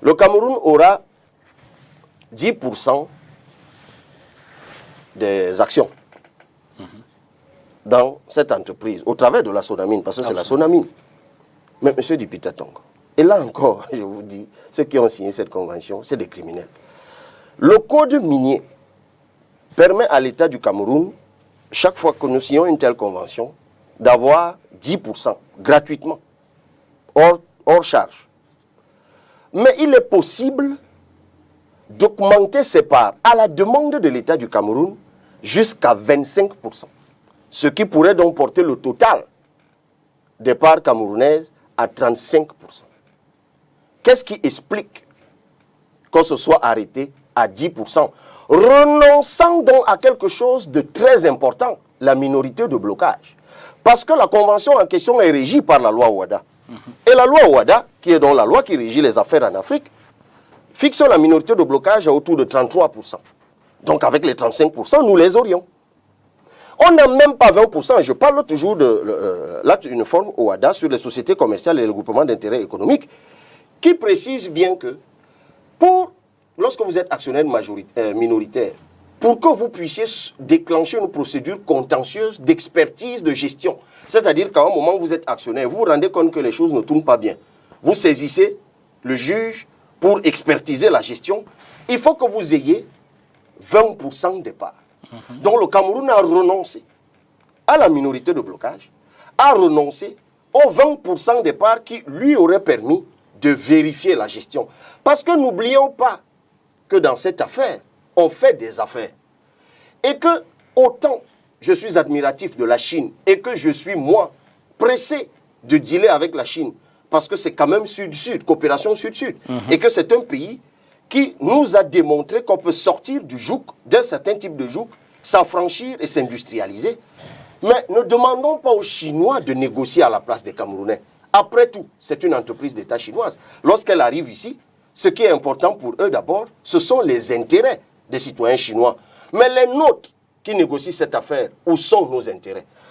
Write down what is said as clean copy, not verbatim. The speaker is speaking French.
Le Cameroun aura 10% des actions dans cette entreprise, au travers de la Sonamine, parce que c'est la Sonamine. Mais M. Dipita Tongo, et là encore, je vous dis, ceux qui ont signé cette convention, c'est des criminels. Le code minier permet à l'État du Cameroun, chaque fois que nous signons une telle convention, d'avoir 10% gratuitement, hors charge. Mais il est possible d'augmenter ces parts à la demande de l'État du Cameroun jusqu'à 25%. Ce qui pourrait donc porter le total des parts camerounaises à 35%. Qu'est-ce qui explique qu'on se soit arrêté à 10%, renonçant donc à quelque chose de très important, la minorité de blocage? Parce que la convention en question est régie par la loi Ouada. Et la loi Ouada, qui est donc la loi qui régit les affaires en Afrique, fixe la minorité de blocage à autour de 33%. Donc avec les 35%, nous les aurions. On n'a même pas 20%. Je parle toujours de l'acte uniforme OADA sur les sociétés commerciales et le groupement d'intérêt économique, qui précise bien que lorsque vous êtes actionnaire minoritaire, pour que vous puissiez déclencher une procédure contentieuse d'expertise de gestion, c'est-à-dire qu'à un moment où vous êtes actionnaire, vous vous rendez compte que les choses ne tournent pas bien. Vous saisissez le juge pour expertiser la gestion. Il faut que vous ayez 20% des parts. Donc le Cameroun a renoncé à la minorité de blocage, a renoncé aux 20% des parts qui lui auraient permis de vérifier la gestion. Parce que n'oublions pas que dans cette affaire, on fait des affaires. Et que autant je suis admiratif de la Chine et que je suis, moi, pressé de dealer avec la Chine, parce que c'est quand même Sud-Sud, coopération Sud-Sud, et que c'est un pays qui nous a démontré qu'on peut sortir du joug, d'un certain type de joug, s'affranchir et s'industrialiser. Mais ne demandons pas aux Chinois de négocier à la place des Camerounais. Après tout, c'est une entreprise d'État chinoise. Lorsqu'elle arrive ici, ce qui est important pour eux d'abord, ce sont les intérêts des citoyens chinois. Mais les nôtres qui négocient cette affaire, où sont nos intérêts?